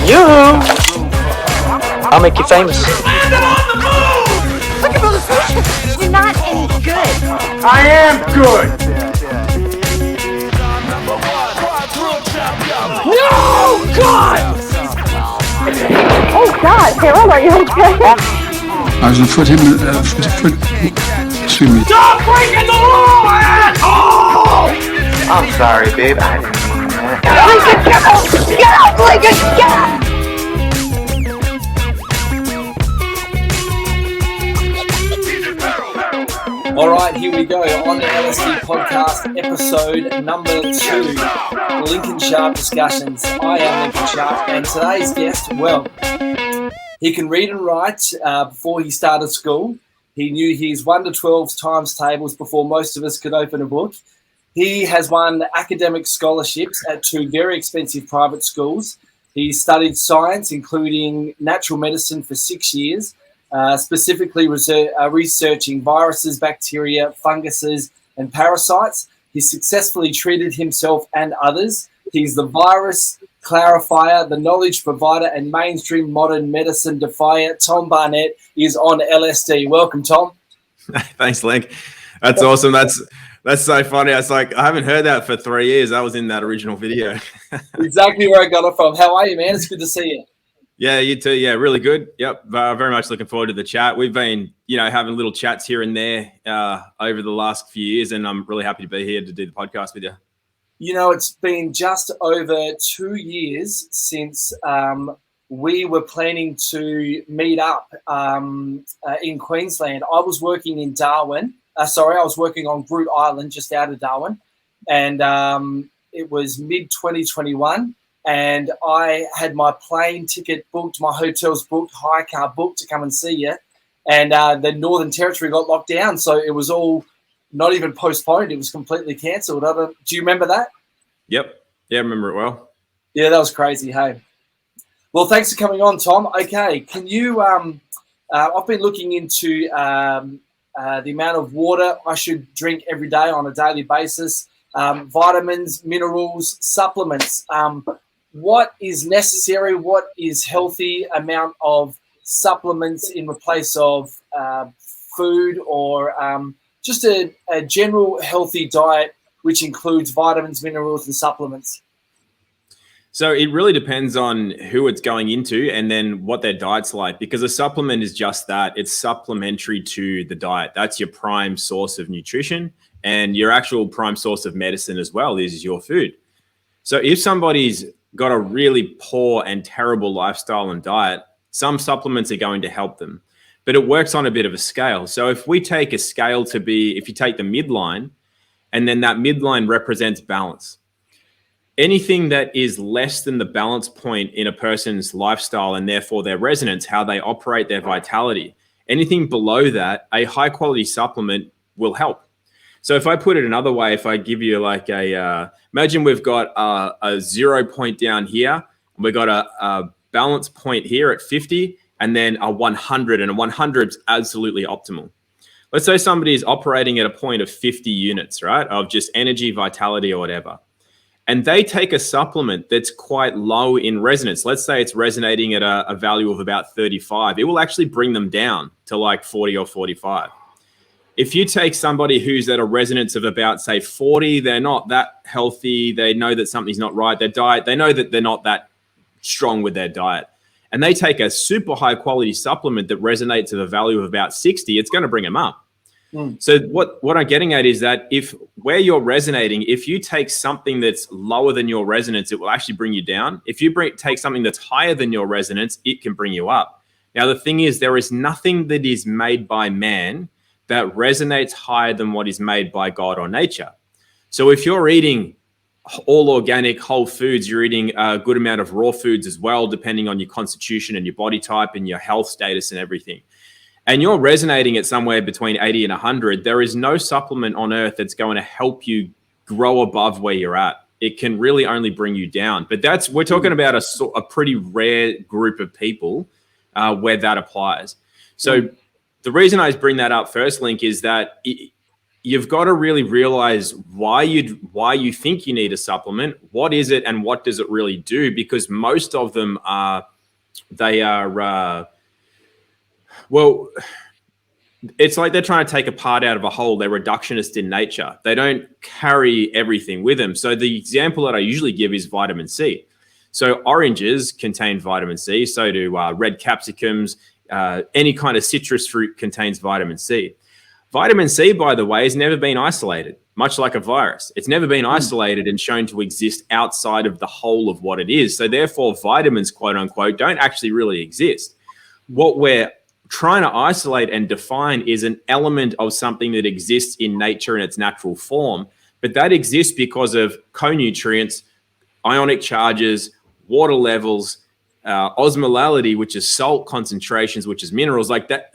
Yoo-hoo! I'll make you famous. Look at all this bullshit. You're not any good. I am good. No! God! Oh God, Harold, are you okay? I was a foot in excuse me. Stop breaking the law, asshole! I'm sorry, babe. I didn't mean that. Lincoln, get out! Get out, Lincoln! Get out! All right, here we go on the LSD podcast, episode number 2, Lincoln Sharp discussions. I am Lincoln Sharp, and today's guest, well, he can read and write before he started school. He knew his 1 to 12 times tables before most of us could open a book. He has won academic scholarships at 2 very expensive private schools. He studied science, including natural medicine, for 6 years. Specifically researching viruses, bacteria, funguses, and parasites. He successfully treated himself and others. He's the virus clarifier, the knowledge provider, and mainstream modern medicine defier. Tom Barnett is on LSD. Welcome, Tom. Thanks, Link. That's awesome. That's so funny. It's like, I haven't heard that for 3 years. That was in that original video. Exactly where I got it from. How are you, man? It's good to see you. Yeah, you too. Yeah, really good. Yep. Very much looking forward to the chat. We've been, having little chats here and there over the last few years, and I'm really happy to be here to do the podcast with you. It's been just over 2 years since we were planning to meet up in Queensland. I was working in Darwin. I was working on Groot Island, just out of Darwin, and it was mid-2021. And I had my plane ticket booked, my hotels booked, hire car booked to come and see you. And the Northern Territory got locked down, so it was all not even postponed. It was completely cancelled. Do you remember that? Yep. Yeah, I remember it well. Yeah, that was crazy, hey. Well, thanks for coming on, Tom. Okay, can you I've been looking into the amount of water I should drink every day on a daily basis, vitamins, minerals, supplements. What is necessary? What is healthy amount of supplements in place of food, or just a general healthy diet, which includes vitamins, minerals, and supplements? So it really depends on who it's going into and then what their diet's like, because a supplement is just that. It's supplementary to the diet. That's your prime source of nutrition, and your actual prime source of medicine as well is your food. So if somebody's got a really poor and terrible lifestyle and diet, some supplements are going to help them, but it works on a bit of a scale. So if we take a scale if you take the midline, and then that midline represents balance, anything that is less than the balance point in a person's lifestyle and therefore their resonance, how they operate, their vitality, anything below that, a high quality supplement will help. So if I put it another way, if I give you like imagine we've got a 0 point down here, and we've got a balance point here at 50, and then a 100, and a 100 is absolutely optimal. Let's say somebody is operating at a point of 50 units, right, of just energy, vitality, or whatever, and they take a supplement that's quite low in resonance. Let's say it's resonating at a value of about 35. It will actually bring them down to like 40 or 45. If you take somebody who's at a resonance of about, say, 40, they're not that healthy. They know that something's not right. Their diet, they know that they're not that strong with their diet. And they take a super high quality supplement that resonates at a value of about 60, it's going to bring them up. So what I'm getting at is that where you're resonating, if you take something that's lower than your resonance, it will actually bring you down. If you take something that's higher than your resonance, it can bring you up. Now, the thing is, there is nothing that is made by man that resonates higher than what is made by God or nature. So if you're eating all organic whole foods, you're eating a good amount of raw foods as well, depending on your constitution and your body type and your health status and everything, and you're resonating at somewhere between 80 and 100, there is no supplement on earth that's going to help you grow above where you're at. It can really only bring you down. But we're talking about a pretty rare group of people where that applies. So the reason I bring that up first, Link, is that you've got to really realize why you think you need a supplement. What is it, and what does it really do? Because most of them well, it's like they're trying to take a part out of a whole. They're reductionist in nature. They don't carry everything with them. So the example that I usually give is vitamin C. So oranges contain vitamin C. So do red capsicums. Any kind of citrus fruit contains vitamin C. Vitamin C, by the way, has never been isolated, much like a virus. It's never been isolated and shown to exist outside of the whole of what it is. So therefore, vitamins, quote unquote, don't actually really exist. What we're trying to isolate and define is an element of something that exists in nature in its natural form, but that exists because of co-nutrients, ionic charges, water levels, osmolality, which is salt concentrations, which is minerals, like that.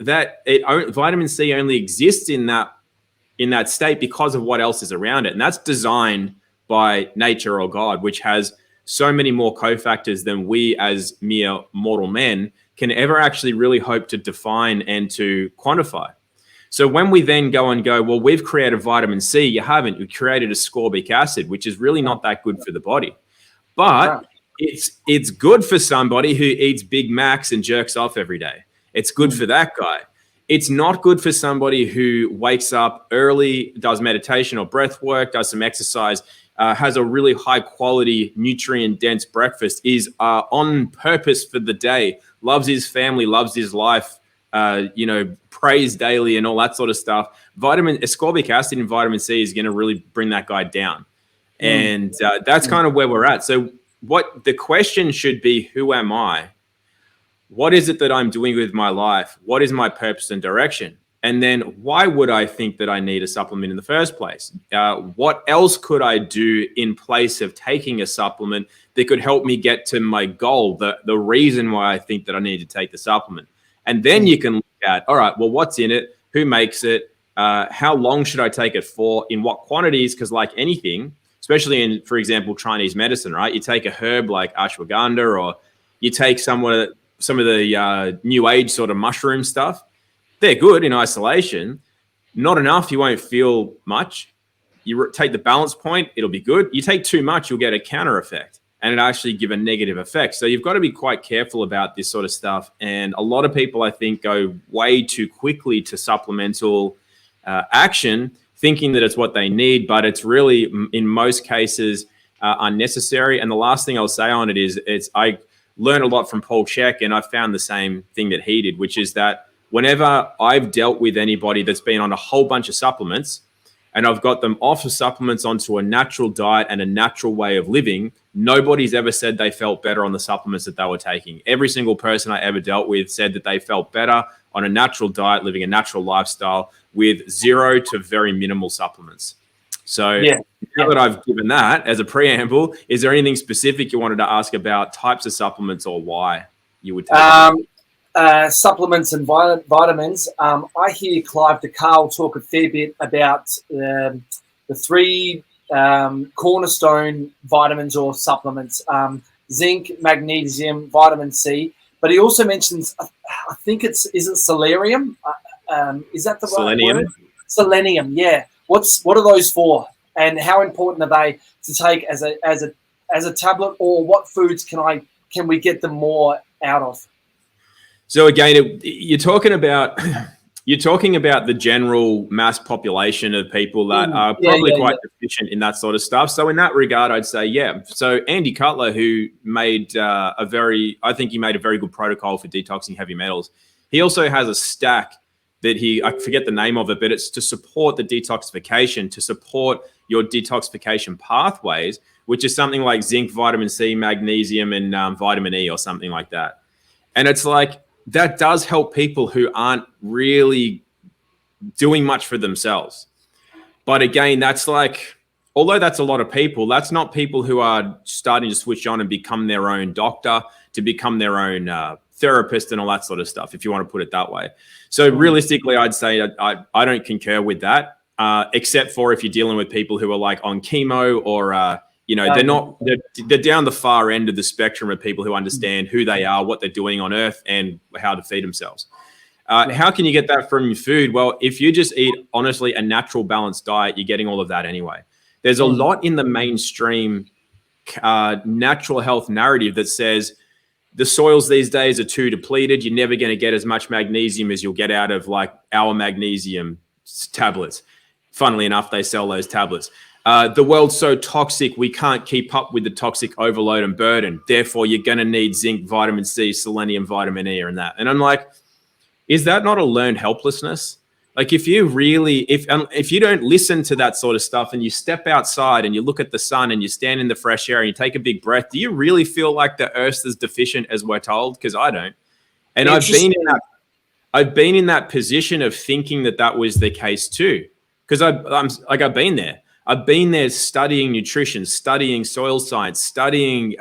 Vitamin C only exists in that state because of what else is around it, and that's designed by nature or God, which has so many more cofactors than we as mere mortal men can ever actually really hope to define and to quantify. So when we then go, well, we've created vitamin C, you haven't. You created ascorbic acid, which is really not that good for the body. But it's good for somebody who eats Big Macs and jerks off every day. It's good for that guy. It's not good for somebody who wakes up early, does meditation or breath work, does some exercise, has a really high quality, nutrient dense breakfast, is on purpose for the day, loves his family, loves his life, prays daily and all that sort of stuff. Ascorbic acid in vitamin C is going to really bring that guy down. And that's kind of where we're at. So what the question should be, who am I? What is it that I'm doing with my life? What is my purpose and direction? And then why would I think that I need a supplement in the first place? What else could I do in place of taking a supplement that could help me get to my goal, the reason why I think that I need to take the supplement? And then you can look at, all right, well, what's in it? Who makes it? How long should I take it for? In what quantities? Because like anything, especially in, for example, Chinese medicine, right? You take a herb like ashwagandha, or you take some of the new age sort of mushroom stuff. They're good in isolation. Not enough, you won't feel much. You take the balance point, it'll be good. You take too much, you'll get a counter effect, and it actually give a negative effect. So you've got to be quite careful about this sort of stuff. And a lot of people, I think, go way too quickly to supplemental action, thinking that it's what they need, but it's really, in most cases, unnecessary. And the last thing I'll say on it is, I learned a lot from Paul Chek, and I found the same thing that he did, which is that whenever I've dealt with anybody that's been on a whole bunch of supplements and I've got them off of supplements onto a natural diet and a natural way of living, nobody's ever said they felt better on the supplements that they were taking. Every single person I ever dealt with said that they felt better on a natural diet, living a natural lifestyle with zero to very minimal supplements. So now that I've given that as a preamble, is there anything specific you wanted to ask about types of supplements or why you would take them? Supplements and vitamins. I hear Clive DeCarl talk a fair bit about the three cornerstone vitamins or supplements: zinc, magnesium, vitamin C. But he also mentions, I think is it selenium? Is that the Selenium? right word? Selenium. Yeah. What are those for, and how important are they to take as a tablet, or what foods can we get them more out of? So again, you're talking about the general mass population of people that are probably quite deficient in that sort of stuff. So in that regard, I'd say, yeah. So Andy Cutler, who made I think he made a very good protocol for detoxing heavy metals. He also has a stack that I forget the name of it, but it's to support the detoxification, to support your detoxification pathways, which is something like zinc, vitamin C, magnesium, and vitamin E or something like that. And it's like, that does help people who aren't really doing much for themselves. But again, that's like, although that's a lot of people, that's not people who are starting to switch on and become their own doctor, to become their own therapist and all that sort of stuff, if you want to put it that way. So realistically, I'd say I don't concur with that, except for if you're dealing with people who are like on chemo or they're down the far end of the spectrum of people who understand who they are, what they're doing on Earth, and how to feed themselves. How can you get that from your food? Well, if you just eat, honestly, a natural balanced diet, you're getting all of that anyway. There's a lot in the mainstream natural health narrative that says the soils these days are too depleted. You're never going to get as much magnesium as you'll get out of like our magnesium tablets. Funnily enough, they sell those tablets. The world's so toxic, we can't keep up with the toxic overload and burden. Therefore, you're going to need zinc, vitamin C, selenium, vitamin E, and that. And I'm like, is that not a learned helplessness? Like if you really, if you don't listen to that sort of stuff and you step outside and you look at the sun and you stand in the fresh air and you take a big breath, do you really feel like the Earth's as deficient as we're told? Because I don't. And I've been in that position of thinking that was the case too. Because I've been there. I've been there studying nutrition, studying soil science, studying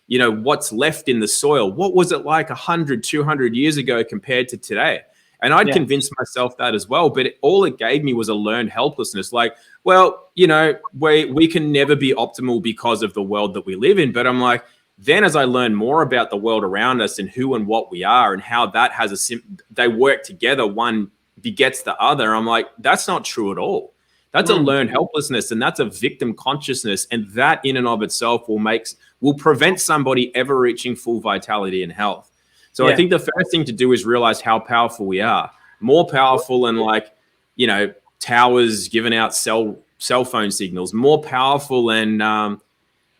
what's left in the soil. What was it like 100, 200 years ago compared to today? And I'd convinced myself that as well. But all it gave me was a learned helplessness. Like, well, we can never be optimal because of the world that we live in. But I'm like, then as I learn more about the world around us and who and what we are and how that has they work together, one begets the other. I'm like, that's not true at all. That's a learned helplessness, and that's a victim consciousness. And that in and of itself will prevent somebody ever reaching full vitality and health. So I think the first thing to do is realize how powerful we are. More powerful than towers giving out cell phone signals. More powerful and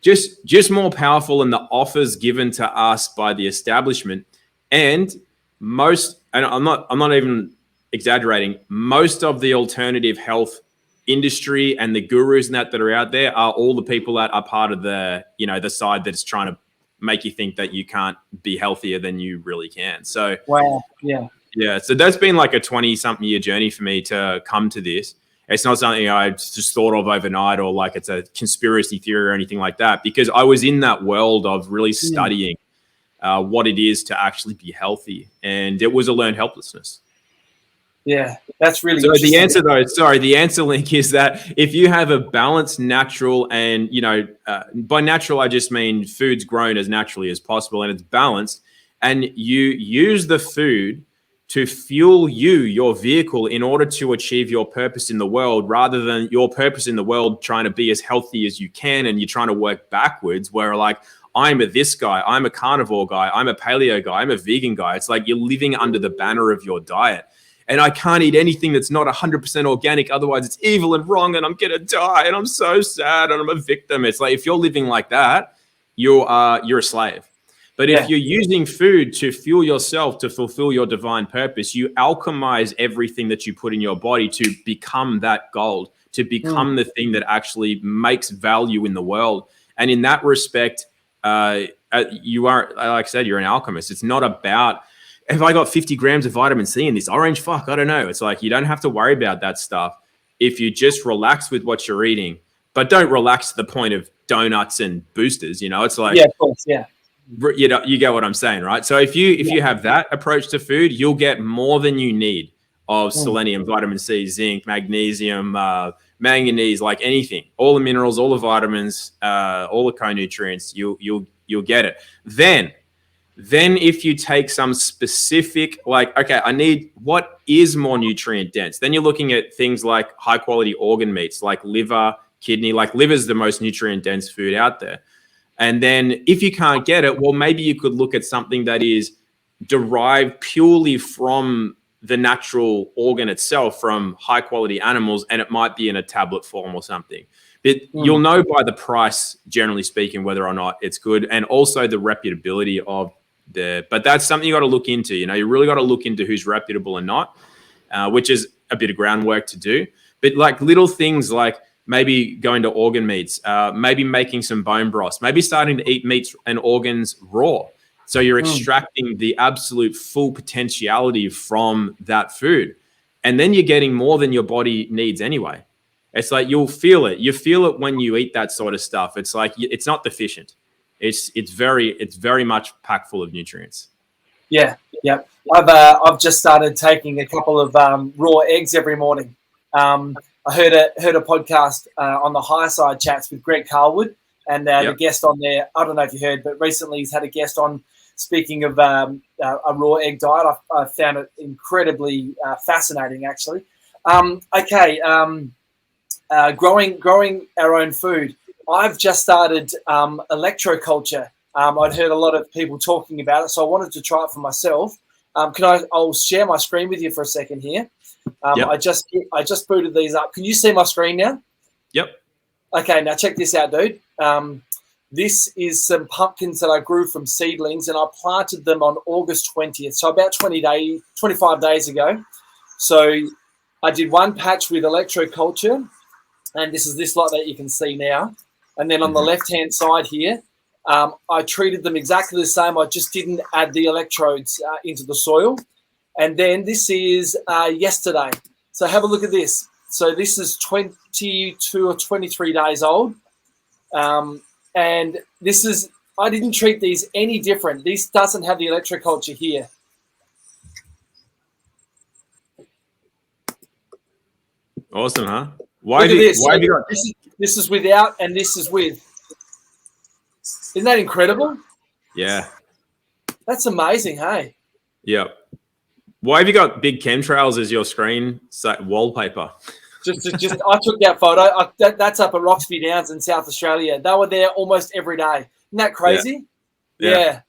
just more powerful than the offers given to us by the establishment. And I'm not even exaggerating. Most of the alternative health industry and the gurus and that are out there are all the people that are part of the side that's trying to make you think that you can't be healthier than you really can. So wow, so that's been like a 20-something year journey for me to come to this. It's not something I just thought of overnight or like it's a conspiracy theory or anything like that, because I was in that world of really studying what it is to actually be healthy, and it was a learned helplessness. Yeah, that's really so the answer, Link, is that if you have a balanced natural and, by natural, I just mean food's grown as naturally as possible and it's balanced, and you use the food to fuel your vehicle in order to achieve your purpose in the world, rather than your purpose in the world trying to be as healthy as you can and you're trying to work backwards where like, I'm this guy, I'm a carnivore guy, I'm a paleo guy, I'm a vegan guy. It's like you're living under the banner of your diet. And I can't eat anything that's not 100% organic. Otherwise, it's evil and wrong, and I'm going to die, and I'm so sad, and I'm a victim. It's like if you're living like that, you're a slave. But if you're using food to fuel yourself, to fulfill your divine purpose, you alchemize everything that you put in your body to become that gold, to become the thing that actually makes value in the world. And in that respect, you are, like I said, you're an alchemist. It's not about, have I got 50 grams of vitamin C in this orange? Fuck, I don't know. It's like you don't have to worry about that stuff if you just relax with what you're eating, but don't relax to the point of donuts and boosters. It's like, of course, you get what I'm saying, right? So if you have that approach to food, you'll get more than you need of selenium, vitamin C, zinc, magnesium, manganese, like anything, all the minerals, all the vitamins, all the co-nutrients. You'll get it. Then if you take some specific, like, okay, I need what is more nutrient dense, then you're looking at things like high quality organ meats, like liver, kidney. Like liver is the most nutrient dense food out there. And then if you can't get it, well, maybe you could look at something that is derived purely from the natural organ itself, from high quality animals, and it might be in a tablet form or something. But you'll know by the price, generally speaking, whether or not it's good, and also the reputability of but that's something you got to look into. You really got to look into who's reputable and not, which is a bit of groundwork to do. But like little things like maybe going to organ meats, maybe making some bone broths, maybe starting to eat meats and organs raw. So you're extracting the absolute full potentiality from that food. And then you're getting more than your body needs anyway. It's like you'll feel it. You feel it when you eat that sort of stuff. It's like it's not deficient. It's very much packed full of nutrients. Yeah. I've just started taking a couple of raw eggs every morning. I heard a podcast on the High Side Chats with Greg Carlwood, and the guest on there, I don't know if you heard, but recently he's had a guest on speaking of a raw egg diet, I found it incredibly fascinating, actually. Growing our own food. I've just started electroculture. I'd heard a lot of people talking about it, so I wanted to try it for myself. I'll share my screen with you for a second here. Yep. I just booted these up. Can you see my screen now? Yep. Okay, now check this out, dude. This is some pumpkins that I grew from seedlings, and I planted them on August 20th, so about 25 days ago. So I did one patch with electroculture, and this is this lot that you can see now. And then on the left-hand side here, I treated them exactly the same. I just didn't add the electrodes into the soil. And then this is yesterday. So have a look at this. So this is 22 or 23 days old. And this is, I didn't treat these any different. This doesn't have the electroculture here. Awesome, huh? Look at this. Why have you got this is without and this is with. Isn't that incredible? Yeah. That's amazing, hey? Yep. Why have you got big chemtrails as your screen wallpaper? Just I took that photo. That's up at Roxby Downs in South Australia. They were there almost every day. Isn't that crazy? Yeah.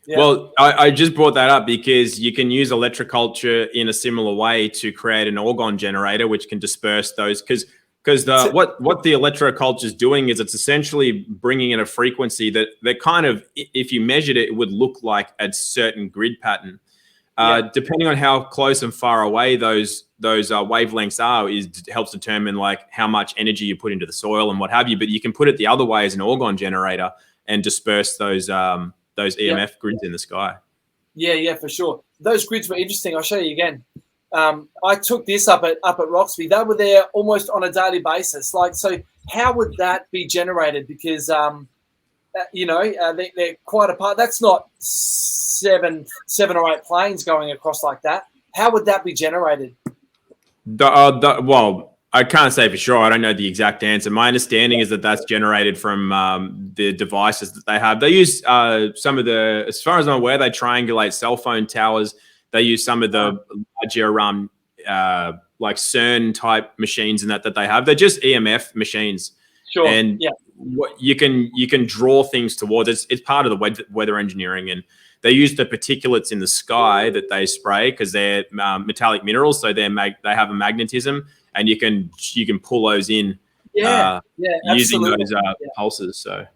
Well, I just brought that up because you can use electroculture in a similar way to create an orgone generator, which can disperse those. Because what the electroculture is doing is it's essentially bringing in a frequency that kind of, if you measured it, it would look like a certain grid pattern. Depending on how close and far away those wavelengths are, helps determine like how much energy you put into the soil and what have you. But you can put it the other way as an orgone generator and disperse those EMF grids in the sky. Yeah, for sure. Those grids were interesting. I'll show you again. I took this up at Roxby. They were there almost on a daily basis. Like, so how would that be generated? Because they're quite apart. That's not seven or eight planes going across like that. How would that be generated? Well, I can't say for sure. I don't know the exact answer. My understanding is that that's generated from the devices that they have. They use some of the, as far as I'm aware, they triangulate cell phone towers. They use some of the larger like CERN type machines and that they have. They're just EMF machines. Sure. And what you can draw things towards. It's part of the weather engineering, and they use the particulates in the sky that they spray because they're metallic minerals, so they have a magnetism, and you can pull those in. Using those pulses. So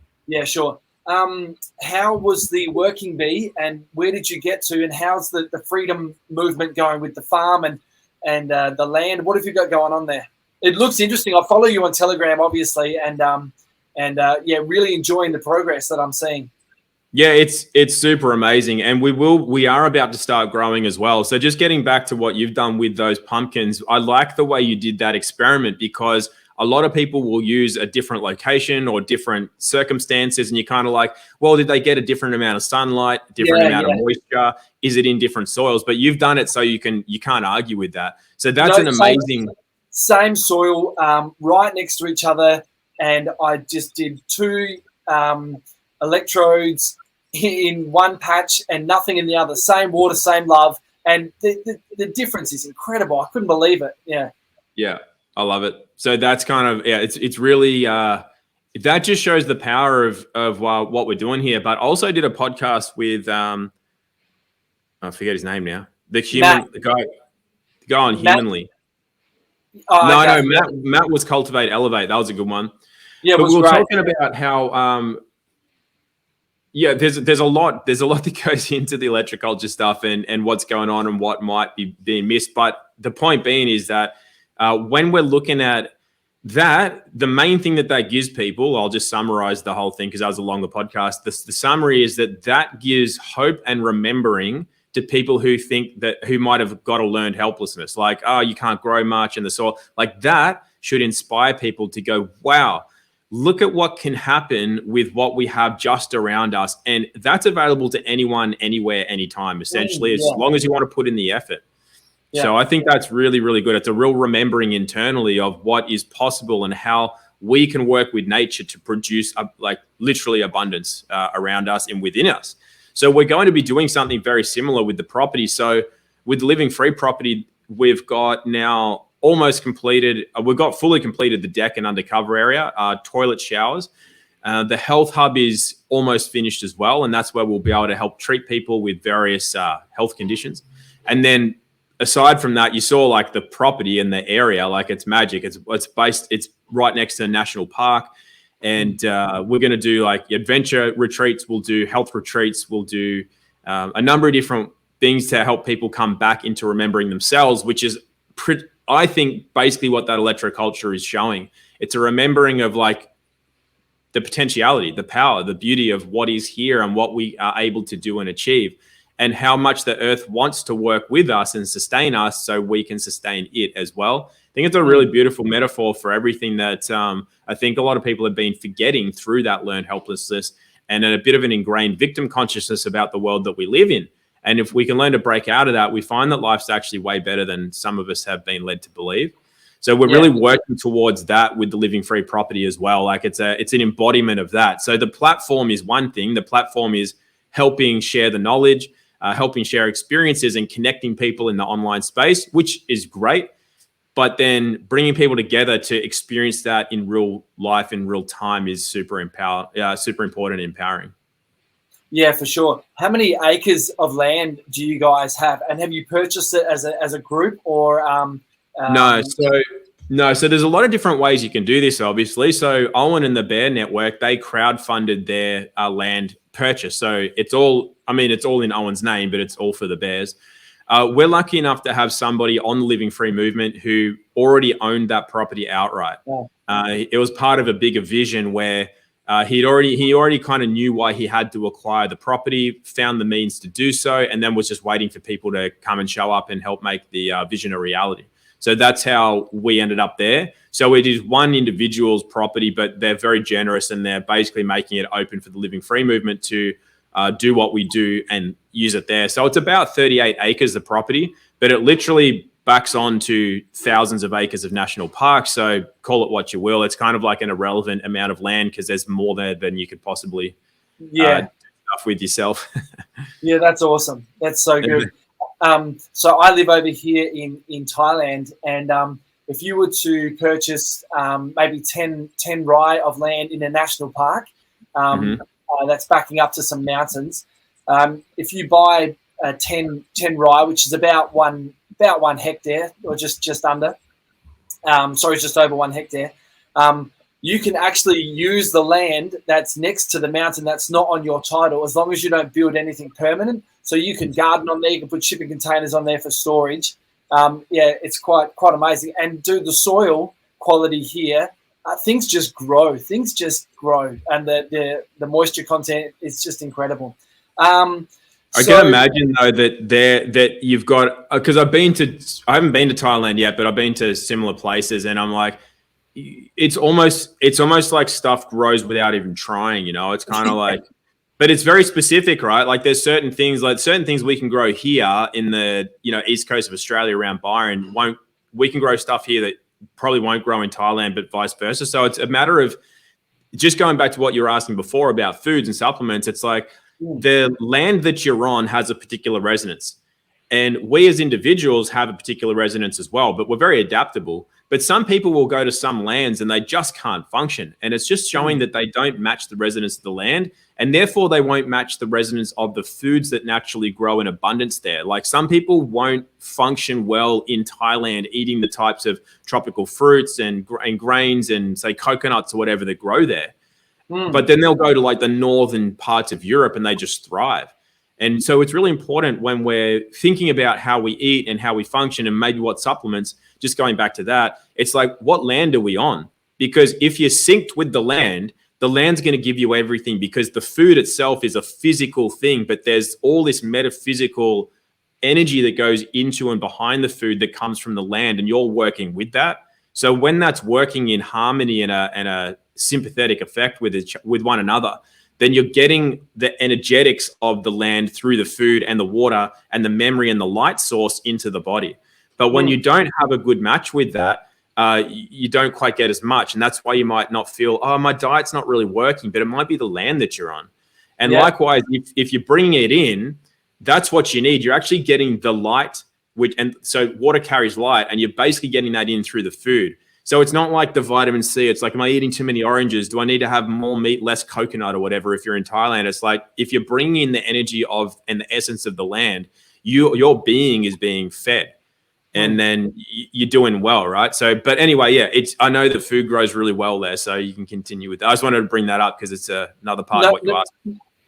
sure. How was the working bee, and where did you get to, and how's the freedom movement going with the farm and the land? What have you got going on there? It looks interesting. I follow you on Telegram, obviously, and really enjoying the progress that I'm seeing. Yeah, it's super amazing, and we are about to start growing as well. So just getting back to what you've done with those pumpkins, I like the way you did that experiment, because a lot of people will use a different location or different circumstances, and you're kind of like, well, did they get a different amount of sunlight, different amount of moisture? Is it in different soils? But you've done it so you can't argue with that. So that's an amazing. Same soil, right next to each other, and I just did 2 electrodes in one patch and nothing in the other. Same water, same love, and the difference is incredible. I couldn't believe it. Yeah, I love it. So that's kind of it's really that just shows the power of what we're doing here. But also did a podcast with I forget his name now. The guy on Humanly. Matt was Cultivate Elevate. That was a good one. Yeah, but we were talking about how there's a lot that goes into the electroculture stuff and what's going on and what might be being missed. But the point being is that when we're looking at that, the main thing that gives people, I'll just summarize the whole thing because that was a longer podcast. The summary is that gives hope and remembering to people who who might have got a learned helplessness, like, oh, you can't grow much in the soil. Like, that should inspire people to go, wow, look at what can happen with what we have just around us. And that's available to anyone, anywhere, anytime, essentially, as long as you want to put in the effort. Yeah. So I think that's really, really good. It's a real remembering internally of what is possible and how we can work with nature to produce literally abundance around us and within us. So we're going to be doing something very similar with the property. So with the Living Free property, we've got now almost completed. We've got fully completed the deck and undercover area, toilet, showers. The health hub is almost finished as well, and that's where we'll be able to help treat people with various health conditions. And then aside from that, you saw like the property and the area, like it's magic. It's right next to a national park, and we're going to do like adventure retreats. We'll do health retreats. We'll do a number of different things to help people come back into remembering themselves, which is, I think, basically what that electroculture is showing. It's a remembering of like the potentiality, the power, the beauty of what is here and what we are able to do and achieve, and how much the earth wants to work with us and sustain us so we can sustain it as well. I think it's a really beautiful metaphor for everything that I think a lot of people have been forgetting through that learned helplessness and a bit of an ingrained victim consciousness about the world that we live in. And if we can learn to break out of that, we find that life's actually way better than some of us have been led to believe. So we're really working towards that with the Living Free property as well. Like it's an embodiment of that. So the platform is one thing. The platform is helping share the knowledge, helping share experiences and connecting people in the online space, which is great. But then bringing people together to experience that in real life, in real time is super important and empowering. Yeah, for sure. How many acres of land do you guys have? And have you purchased it as a group or... No, so there's a lot of different ways you can do this, obviously. So Owen and the Bear Network, they crowdfunded their land purchase. So it's all in Owen's name, but it's all for the Bears. We're lucky enough to have somebody on the Living Free movement who already owned that property outright. Yeah. It was part of a bigger vision where he already kind of knew why he had to acquire the property, found the means to do so, and then was just waiting for people to come and show up and help make the vision a reality. So that's how we ended up there. So it is one individual's property, but they're very generous and they're basically making it open for the Living Free movement to do what we do and use it there. So it's about 38 acres of property, but it literally backs on to thousands of acres of national parks. So call it what you will. It's kind of like an irrelevant amount of land because there's more there than you could possibly do stuff with yourself. Yeah, that's awesome. That's so good. So I live over here in Thailand, and if you were to purchase maybe 10 rai of land in a national park, that's backing up to some mountains. If you buy 10 rai, which is about one hectare, or just under, just over 1 hectare, you can actually use the land that's next to the mountain that's not on your title, as long as you don't build anything permanent. So you can garden on there, you can put shipping containers on there for storage. It's quite amazing. And the soil quality here, things just grow. And the moisture content is just incredible. I can imagine though that you've got, because I haven't been to Thailand yet, but I've been to similar places, and I'm like, it's almost like stuff grows without even trying, it's kind of like, but it's very specific, right? Like there's certain things we can grow here in the, East coast of Australia around Byron. We can grow stuff here that probably won't grow in Thailand, but vice versa. So it's a matter of just going back to what you were asking before about foods and supplements. It's like the land that you're on has a particular resonance, and we as individuals have a particular resonance as well, but we're very adaptable. But some people will go to some lands and they just can't function. And it's just showing that they don't match the resonance of the land, and therefore they won't match the resonance of the foods that naturally grow in abundance there. Like some people won't function well in Thailand eating the types of tropical fruits and grains and say coconuts or whatever that grow there. But then they'll go to like the northern parts of Europe and they just thrive. And so it's really important when we're thinking about how we eat and how we function and maybe what supplements, just going back to that, it's like, what land are we on? Because if you're synced with the land's going to give you everything, because the food itself is a physical thing, but there's all this metaphysical energy that goes into and behind the food that comes from the land, and you're working with that. So when that's working in harmony and a sympathetic effect with one another, then you're getting the energetics of the land through the food and the water and the memory and the light source into the body. But when you don't have a good match with that, you don't quite get as much. And that's why you might not feel, my diet's not really working, but it might be the land that you're on. And likewise, if you're bringing it in, that's what you need. You're actually getting the light, and so water carries light, and you're basically getting that in through the food. So it's not like the vitamin C. It's like, am I eating too many oranges? Do I need to have more meat, less coconut or whatever? If you're in Thailand, it's like, if you're bringing in the energy of and the essence of the land, your being is being fed, and then you're doing well, right? So, but anyway, yeah, I know that food grows really well there, so you can continue with that. I just wanted to bring that up because it's another part of what you asked.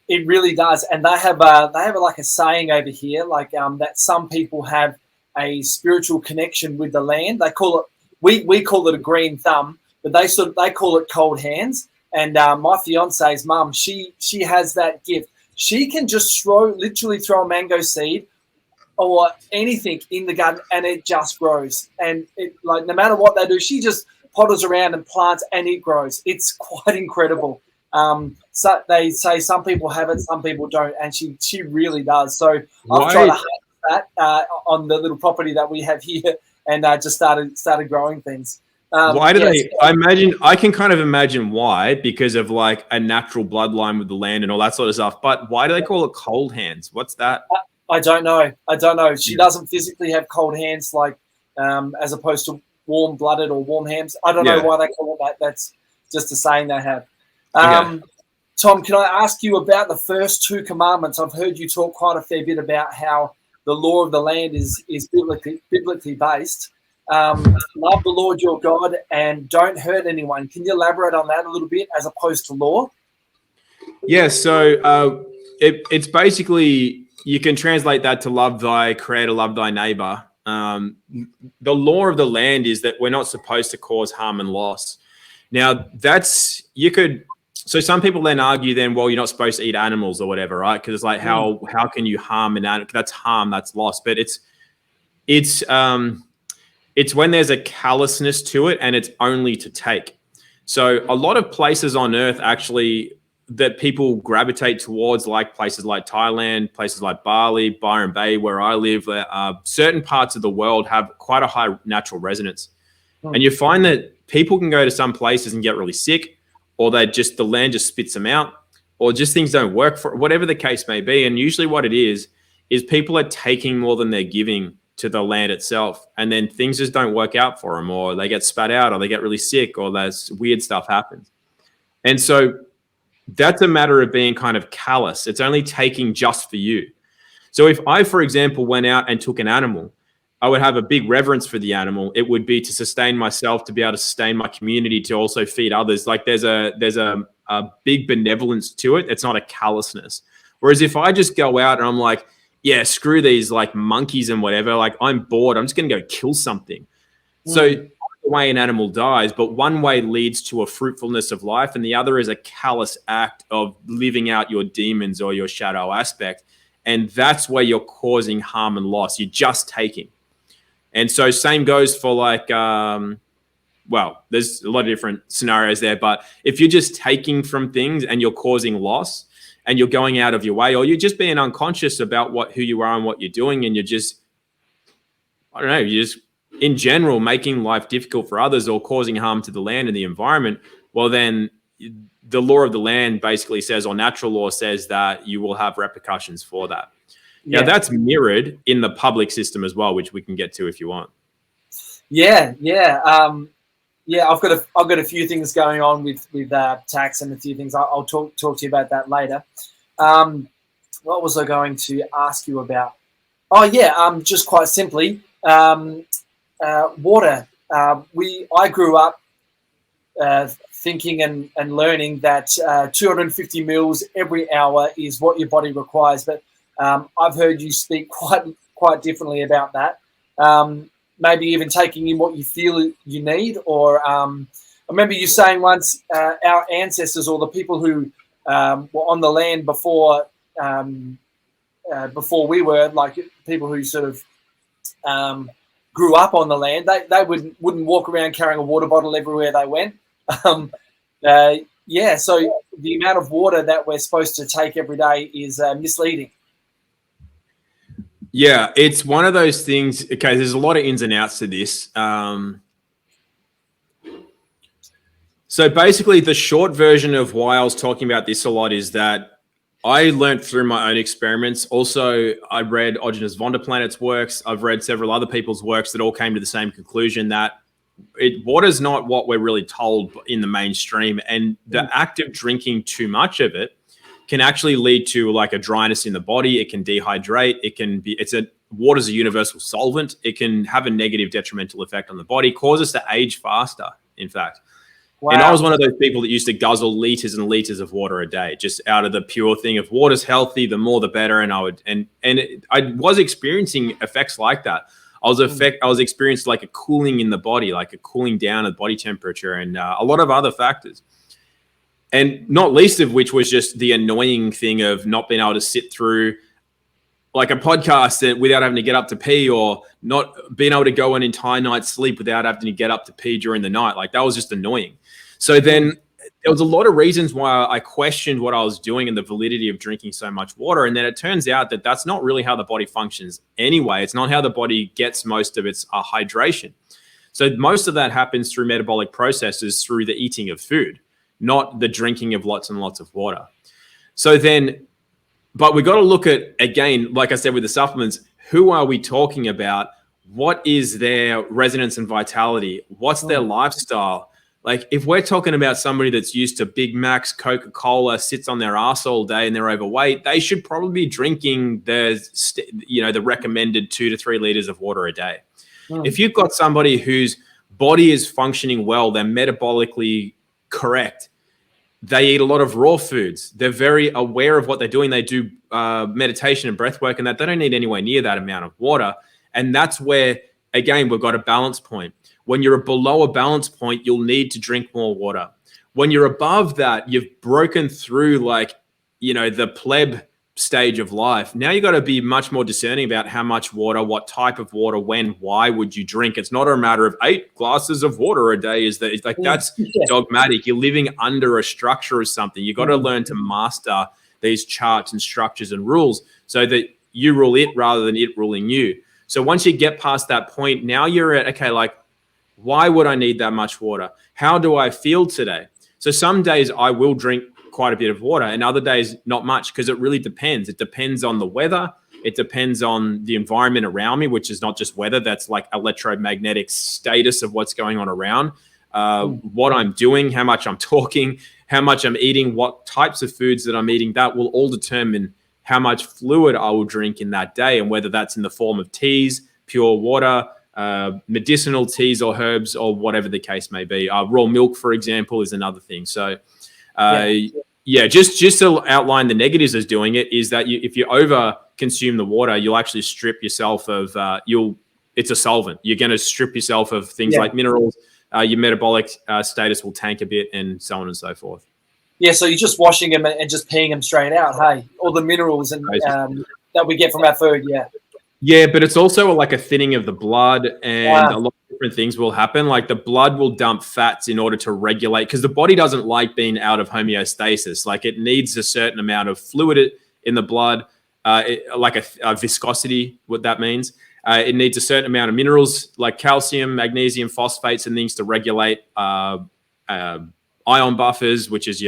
It really does, and they have like a saying over here, like that some people have a spiritual connection with the land. They call it. We call it a green thumb, but they call it cold hands. And my fiance's mum, she has that gift. She can just literally throw a mango seed or anything in the garden, and it just grows. And it, like, no matter what they do, she just potters around and plants, and it grows. It's quite incredible. So they say some people have it, some people don't, and she really does. So I've tried to harness that on the little property that we have here. And just started growing things. Why do they? I can kind of imagine why, because of like a natural bloodline with the land and all that sort of stuff. But why do they call it cold hands? What's that? I don't know. She doesn't physically have cold hands, like as opposed to warm blooded or warm hands. I don't know why they call it that. That's just a saying they have. Tom, can I ask you about the first 2 commandments? I've heard you talk quite a fair bit about how the law of the land is biblically based. Love the Lord your God and don't hurt anyone. Can you elaborate on that a little bit as opposed to law? Yeah, so it's basically, you can translate that to love thy creator, love thy neighbor. The law of the land is that we're not supposed to cause harm and loss. Now, so some people then argue then, well, you're not supposed to eat animals or whatever, right? Because it's like, how can you harm an animal? That's harm, that's loss. But it's when there's a callousness to it, and it's only to take. So a lot of places on earth actually that people gravitate towards, like places like Thailand, places like Bali, Byron Bay, where I live, certain parts of the world have quite a high natural resonance. And you find that people can go to some places and get really sick, or the land just spits them out, or just things don't work for whatever the case may be. And usually what it is people are taking more than they're giving to the land itself. And then things just don't work out for them, or they get spat out, or they get really sick, or there's weird stuff happens. And so that's a matter of being kind of callous. It's only taking just for you. So if I, for example, went out and took an animal, I would have a big reverence for the animal. It would be to sustain myself, to be able to sustain my community, to also feed others. Like there's a big benevolence to it. It's not a callousness. Whereas if I just go out and I'm like, yeah, screw these like monkeys and whatever, like I'm bored, I'm just going to go kill something. So the way an animal dies, but one way leads to a fruitfulness of life, and the other is a callous act of living out your demons or your shadow aspect. And that's where you're causing harm and loss. You're just taking. And so same goes for like, well, there's a lot of different scenarios there, but if you're just taking from things and you're causing loss and you're going out of your way, or you're just being unconscious about who you are and what you're doing, and you're just, I don't know, you're just in general making life difficult for others or causing harm to the land and the environment, well, then the law of the land basically says, or natural law says, that you will have repercussions for that. Yeah. Now that's mirrored in the public system as well, which we can get to if you want. Yeah. I've got a few things going on with tax and a few things. I'll talk to you about that later. What was I going to ask you about? Oh yeah, just quite simply, water. I grew up thinking and learning that 250 mils every hour is what your body requires, but I've heard you speak quite differently about that. Maybe even taking in what you feel you need, or I remember you saying once, our ancestors, or the people who were on the land before we were, like people who sort of grew up on the land, they wouldn't walk around carrying a water bottle everywhere they went. So the amount of water that we're supposed to take every day is misleading. Yeah, it's one of those things. Okay, there's a lot of ins and outs to this. So basically, the short version of why I was talking about this a lot is that I learned through my own experiments. Also, I read Ogenes Vonderplanet's works. I've read several other people's works that all came to the same conclusion that water's not what we're really told in the mainstream. And the act of drinking too much of it can actually lead to like a dryness in the body. It can dehydrate. Water's a universal solvent. It can have a negative detrimental effect on the body, cause us to age faster, in fact. Wow. And I was one of those people that used to guzzle liters and liters of water a day, just out of the pure thing of water's healthy, the more the better. And I was experiencing effects like that. I was experiencing like a cooling in the body, like a cooling down of body temperature, and a lot of other factors. And not least of which was just the annoying thing of not being able to sit through like a podcast without having to get up to pee, or not being able to go an entire night's sleep without having to get up to pee during the night. Like that was just annoying. So then there was a lot of reasons why I questioned what I was doing and the validity of drinking so much water. And then it turns out that that's not really how the body functions anyway. It's not how the body gets most of its hydration. So most of that happens through metabolic processes, through the eating of food, not the drinking of lots and lots of water. So then, but we got to look at, again, like I said, with the supplements, who are we talking about? What is their resonance and vitality? What's their lifestyle? Like if we're talking about somebody that's used to Big Macs, Coca-Cola, sits on their ass all day and they're overweight, they should probably be drinking the recommended 2 to 3 liters of water a day. If you've got somebody whose body is functioning well, they're metabolically correct, they eat a lot of raw foods, they're very aware of what they're doing, they do meditation and breath work, and that they don't need anywhere near that amount of water. And that's where, again, we've got a balance point. When you're below a balance point, you'll need to drink more water. When you're above that, you've broken through the pleb stage of life. Now you got to be much more discerning about how much water, what type of water, when, why would you drink. It's not a matter of 8 glasses of water a day. That's dogmatic. You're living under a structure or something. You got to learn to master these charts and structures and rules so that you rule it rather than it ruling you. So once you get past that point, now you're at, okay, like, why would I need that much water? How do I feel today? So some days I will drink quite a bit of water and other days not much, because it really depends. It depends on the weather. It depends on the environment around me, which is not just weather. That's like electromagnetic status of what's going on around, what I'm doing, how much I'm talking, how much I'm eating, what types of foods that I'm eating. That will all determine how much fluid I will drink in that day, and whether that's in the form of teas, pure water, medicinal teas or herbs, or whatever the case may be. Raw milk, for example, is another thing. So just to outline the negatives of doing it is that if you over consume the water, you'll actually strip yourself of it's a solvent. You're going to strip yourself of things like minerals. Your metabolic status will tank a bit, and so on and so forth. Yeah, so you're just washing them and just peeing them straight out. Hey, all the minerals and that we get from our food. Yeah, but it's also like a thinning of the blood, and a lot of different things will happen. Like the blood will dump fats in order to regulate, because the body doesn't like being out of homeostasis. Like it needs a certain amount of fluid in the blood, like a viscosity, what that means. It needs a certain amount of minerals like calcium, magnesium, phosphates, and things to regulate ion buffers, which is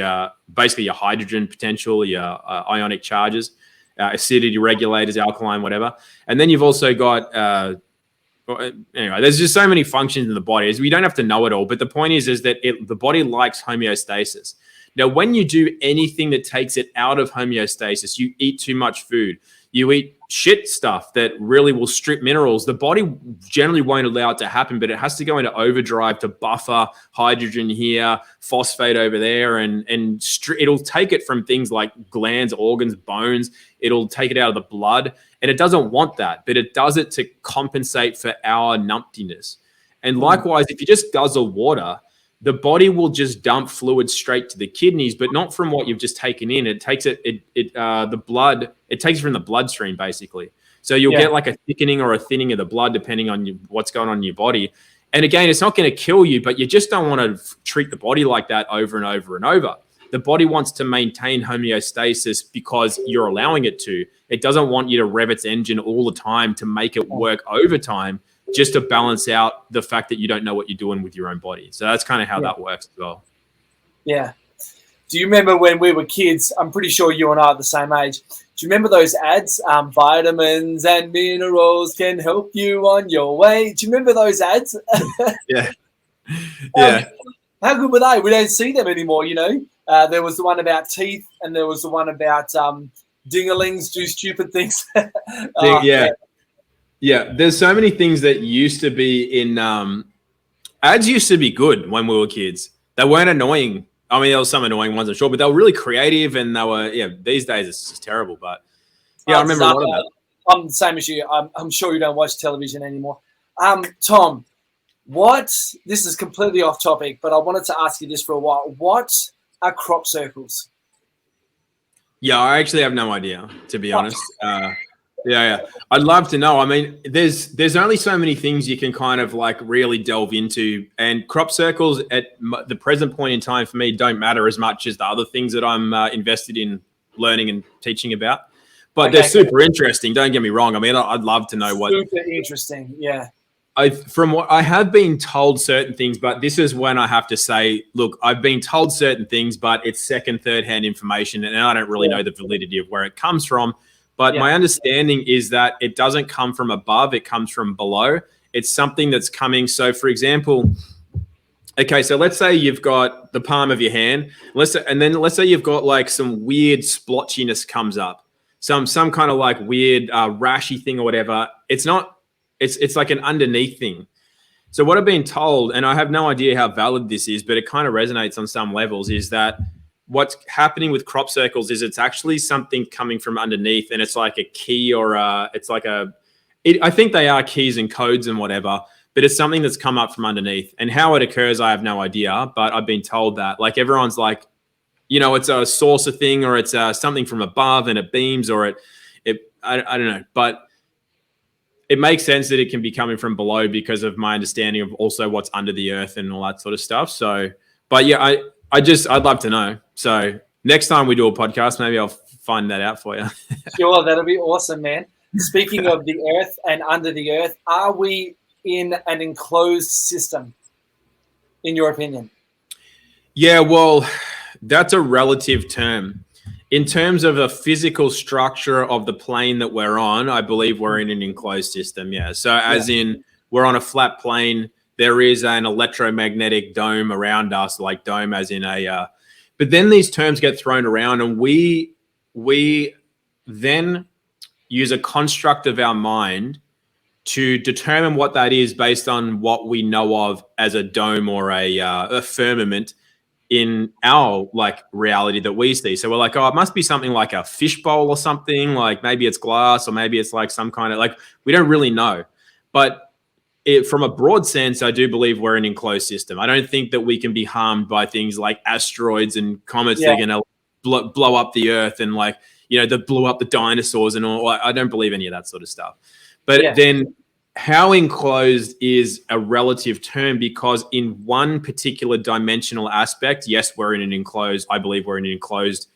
basically your hydrogen potential, your ionic charges. Acidity regulators, alkaline, whatever. And then you've also got, anyway, there's just so many functions in the body. We don't have to know it all, but the point is that the body likes homeostasis. Now, when you do anything that takes it out of homeostasis, you eat too much food, you eat shit stuff that really will strip minerals, the body generally won't allow it to happen, but it has to go into overdrive to buffer hydrogen here, phosphate over there, and it'll take it from things like glands, organs, bones. It'll take it out of the blood, and it doesn't want that, but it does it to compensate for our numptiness. And likewise, if you just guzzle water, the body will just dump fluid straight to the kidneys, but not from what you've just taken in. It takes the blood. It takes it from the bloodstream, basically. So you'll get like a thickening or a thinning of the blood, depending on what's going on in your body. And again, it's not going to kill you, but you just don't want to treat the body like that over and over and over. The body wants to maintain homeostasis because you're allowing it to. It doesn't want you to rev its engine all the time to make it work overtime, just to balance out the fact that you don't know what you're doing with your own body. So that's kind of how that works as well. Yeah. Do you remember when we were kids? I'm pretty sure you and I are the same age. Do you remember those ads? Vitamins and minerals can help you on your way. Do you remember those ads? Yeah. Yeah. How good were they? We don't see them anymore, you know. There was the one about teeth, and there was the one about dinglings do stupid things. Yeah. Yeah. There's so many things that used to be in ads used to be good when we were kids. They weren't annoying. I mean, there was some annoying ones, I'm sure, but they were really creative, and they were, these days it's just terrible. But yeah, I remember a lot of that. I'm the same as you. I'm sure you don't watch television anymore. Tom, this is completely off topic, but I wanted to ask you this for a while. What are crop circles? Yeah, I actually have no idea, to be honest. Yeah. I'd love to know. I mean, there's only so many things you can kind of like really delve into, and crop circles at the present point in time for me don't matter as much as the other things that I'm invested in learning and teaching about. But they're super interesting. Don't get me wrong. I mean, I'd love to know what. Super interesting. Yeah. From what I have been told certain things, but this is when I have to say, look, I've been told certain things, but it's second, third hand information, and I don't really know the validity of where it comes from. But my understanding is that it doesn't come from above, it comes from below. It's something that's coming. So for example, so let's say you've got the palm of your hand, let's say you've got like some weird splotchiness comes up, some kind of like weird rashy thing or whatever. It's like an underneath thing. So what I've been told, and I have no idea how valid this is, but it kind of resonates on some levels, is that what's happening with crop circles is it's actually something coming from underneath, and it's like a key or I think they are keys and codes and whatever, but it's something that's come up from underneath. And how it occurs, I have no idea, but I've been told that like everyone's like, it's a saucer thing, or it's something from above and it beams, or I don't know, but it makes sense that it can be coming from below because of my understanding of also what's under the earth and all that sort of stuff. So, but yeah, I'd love to know. So next time we do a podcast, maybe I'll find that out for you. Sure, that'll be awesome, man. Speaking of the earth and under the earth, are we in an enclosed system, in your opinion? Yeah, well, that's a relative term. In terms of a physical structure of the plane that we're on, I believe we're in an enclosed system, yeah. So as in we're on a flat plane, there is an electromagnetic dome around us, like dome as in a but then these terms get thrown around, and we then use a construct of our mind to determine what that is based on what we know of as a dome or a firmament in our like reality that we see. So we're like, oh, it must be something like a fishbowl or something, like maybe it's glass, or maybe it's like some kind of, like, we don't really know. But from a broad sense, I do believe we're an enclosed system. I don't think that we can be harmed by things like asteroids and comets that are going to blow up the earth, and like, that blew up the dinosaurs and all. I don't believe any of that sort of stuff. But then how enclosed is a relative term, because in one particular dimensional aspect, yes, we're in an enclosed, I believe we're in an enclosed,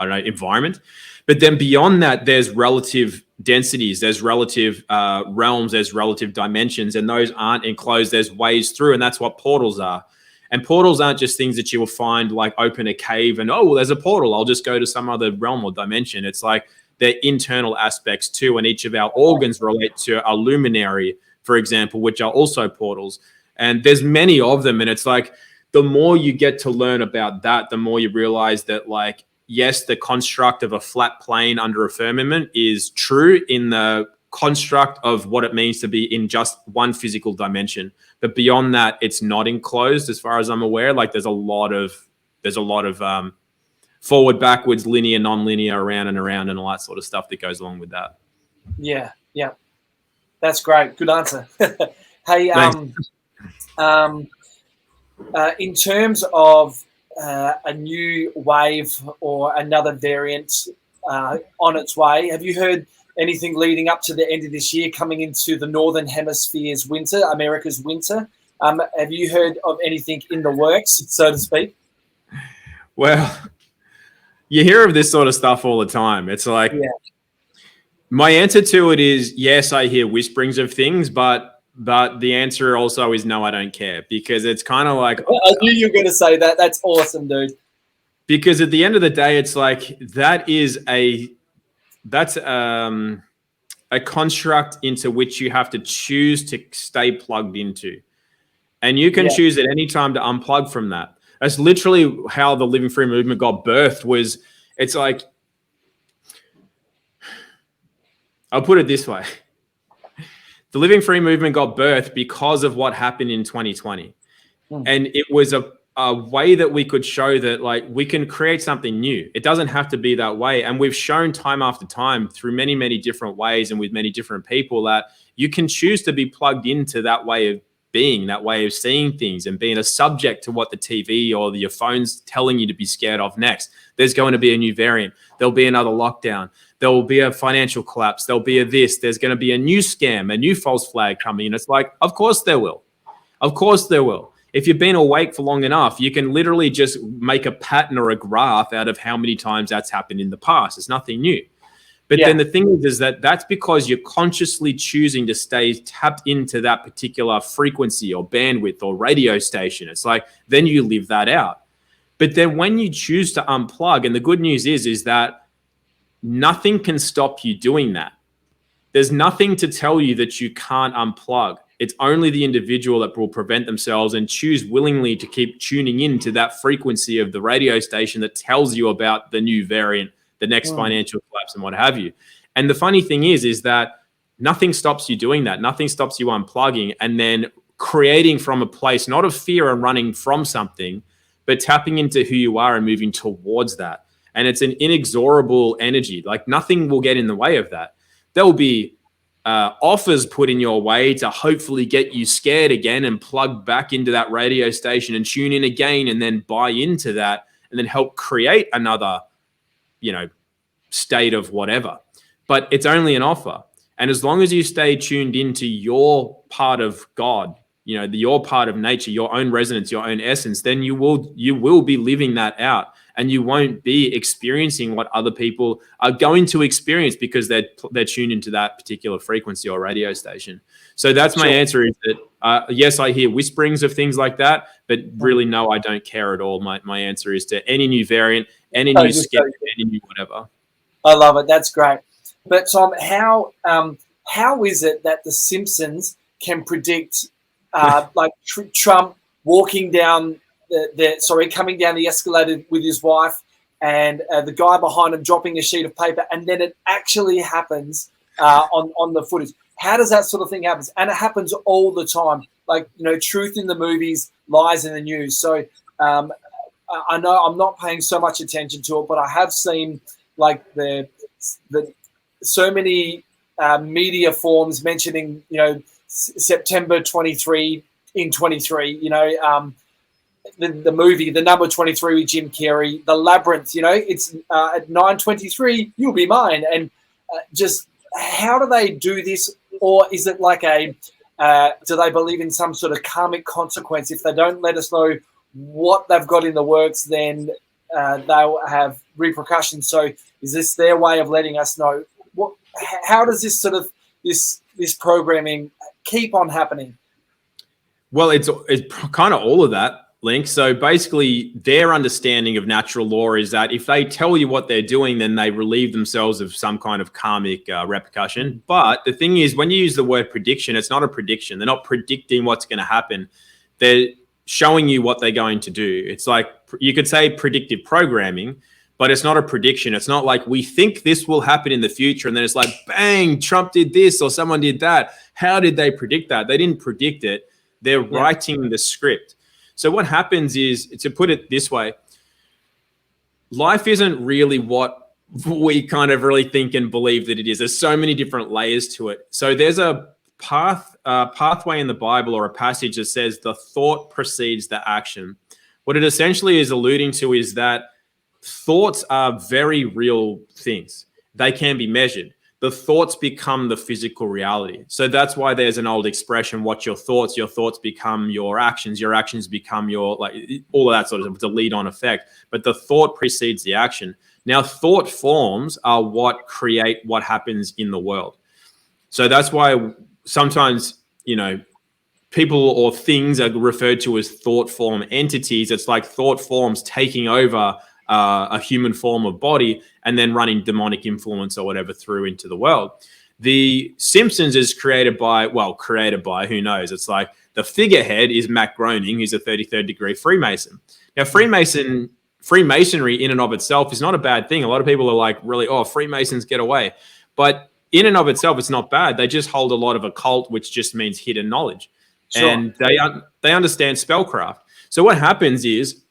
environment. But then beyond that, there's relative densities, there's relative realms, there's relative dimensions, and those aren't enclosed. There's ways through, and that's what portals are. And portals aren't just things that you will find like open a cave and, oh, well, there's a portal, I'll just go to some other realm or dimension. It's like they're internal aspects too, and each of our organs relate to a luminary, for example, which are also portals. And there's many of them, and it's like the more you get to learn about that, the more you realize that, like, yes, the construct of a flat plane under a firmament is true in the construct of what it means to be in just one physical dimension. But beyond that, it's not enclosed as far as I'm aware. Like there's a lot of forward, backwards, linear, non-linear, around and around, and all that sort of stuff that goes along with that. Yeah. That's great. Good answer. Hey, in terms of a new wave or another variant on its way, have you heard anything leading up to the end of this year, coming into the Northern Hemisphere's winter, America's winter? Have you heard of anything in the works, so to speak? Well, you hear of this sort of stuff all the time. It's like, my answer to it is yes, I hear whisperings of things, but the answer also is no, I don't care, because it's kind of like, I knew you were going to say that. That's awesome, dude. Because at the end of the day, it's like that's a construct into which you have to choose to stay plugged into. And you can choose at any time to unplug from that. That's literally how the Living Free movement got birthed. It's like, I'll put it this way. The Living Free movement got birthed because of what happened in 2020. And it was a way that we could show that, like, we can create something new. It doesn't have to be that way. And we've shown time after time through many, many different ways and with many different people that you can choose to be plugged into that way of being, that way of seeing things and being a subject to what the TV or your phone's telling you to be scared of next. There's going to be a new variant. There'll be another lockdown. There will be a financial collapse. There'll be there's going to be a new scam, a new false flag coming. And it's like, of course there will. Of course there will. If you've been awake for long enough, you can literally just make a pattern or a graph out of how many times that's happened in the past. It's nothing new. But then the thing is that that's because you're consciously choosing to stay tapped into that particular frequency or bandwidth or radio station. It's like, then you live that out. But then when you choose to unplug, and the good news is that nothing can stop you doing that. There's nothing to tell you that you can't unplug. It's only the individual that will prevent themselves and choose willingly to keep tuning into that frequency of the radio station that tells you about the new variant, the next financial collapse, and what have you. And the funny thing is that nothing stops you doing that. Nothing stops you unplugging and then creating from a place, not of fear and running from something, but tapping into who you are and moving towards that. And it's an inexorable energy. Like, nothing will get in the way of that. There will be offers put in your way to hopefully get you scared again and plug back into that radio station and tune in again and then buy into that and then help create another, state of whatever. But it's only an offer. And as long as you stay tuned into your part of God, your part of nature, your own resonance, your own essence, then you will be living that out. And you won't be experiencing what other people are going to experience because they're tuned into that particular frequency or radio station. So that's my answer is that, yes, I hear whisperings of things like that, but really, no, I don't care at all. My answer is to any new variant, any new scare, any new whatever. I love it. That's great. But Tom, how is it that The Simpsons can predict Trump walking down coming down the escalator with his wife and the guy behind him dropping a sheet of paper, and then it actually happens on the footage? How does that sort of thing happen? And it happens all the time. Like, truth in the movies, lies in the news. So I know I'm not paying so much attention to it, but I have seen like the so many media forms mentioning, September 23 in 23, the movie, the number 23 with Jim Carrey, The Labyrinth, it's at 9:23, you'll be mine. And just how do they do this? Or is it like do they believe in some sort of karmic consequence? If they don't let us know what they've got in the works, then they'll have repercussions. So is this their way of letting us know? How does this sort of, this programming keep on happening? Well, it's kind of all of that, Link. So basically, their understanding of natural law is that if they tell you what they're doing, then they relieve themselves of some kind of karmic repercussion. But the thing is, when you use the word prediction, it's not a prediction. They're not predicting what's going to happen. They're showing you what they're going to do. It's like, you could say predictive programming, but it's not a prediction. It's not like we think this will happen in the future, and then it's like, bang, Trump did this or someone did that. How did they predict that? They didn't predict it. They're writing the script. So what happens is, to put it this way, life isn't really what we kind of really think and believe that it is. There's so many different layers to it. So there's a pathway in the Bible, or a passage that says the thought precedes the action. What it essentially is alluding to is that thoughts are very real things. They can be measured. The thoughts become the physical reality. So that's why there's an old expression, what's your thoughts become your actions become your, like, all of that sort of, it's a lead-on effect. But the thought precedes the action. Now, thought forms are what create what happens in the world. So that's why sometimes, people or things are referred to as thought form entities. It's like thought forms taking over a human form of body and then running demonic influence or whatever through into the world. The Simpsons is created by, who knows? It's like the figurehead is Matt Groening, who's a 33rd degree Freemason. Now, Freemasonry in and of itself is not a bad thing. A lot of people are like, really, Freemasons get away. But in and of itself, it's not bad. They just hold a lot of occult, which just means hidden knowledge. Sure. And they understand spellcraft. So what happens is,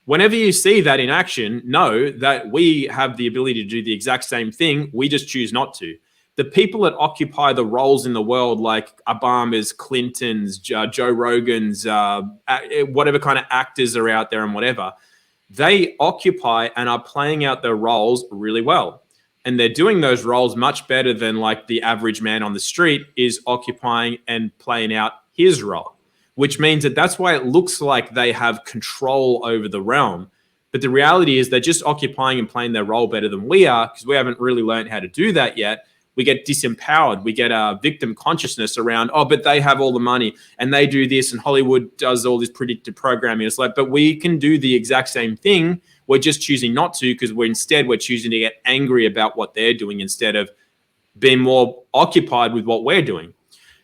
whenever you see that in action, know that we have the ability to do the exact same thing. We just choose not to. The people that occupy the roles in the world, like Obama's, Clinton's, Joe Rogan's, whatever kind of actors are out there and whatever, they occupy and are playing out their roles really well. And they're doing those roles much better than like the average man on the street is occupying and playing out his role, which means that that's why it looks like they have control over the realm. But the reality is they're just occupying and playing their role better than we are, because we haven't really learned how to do that yet. We get disempowered. We get a victim consciousness around, but they have all the money and they do this and Hollywood does all this predictive programming. It's like, but we can do the exact same thing. We're just choosing not to, because we're choosing to get angry about what they're doing instead of being more occupied with what we're doing.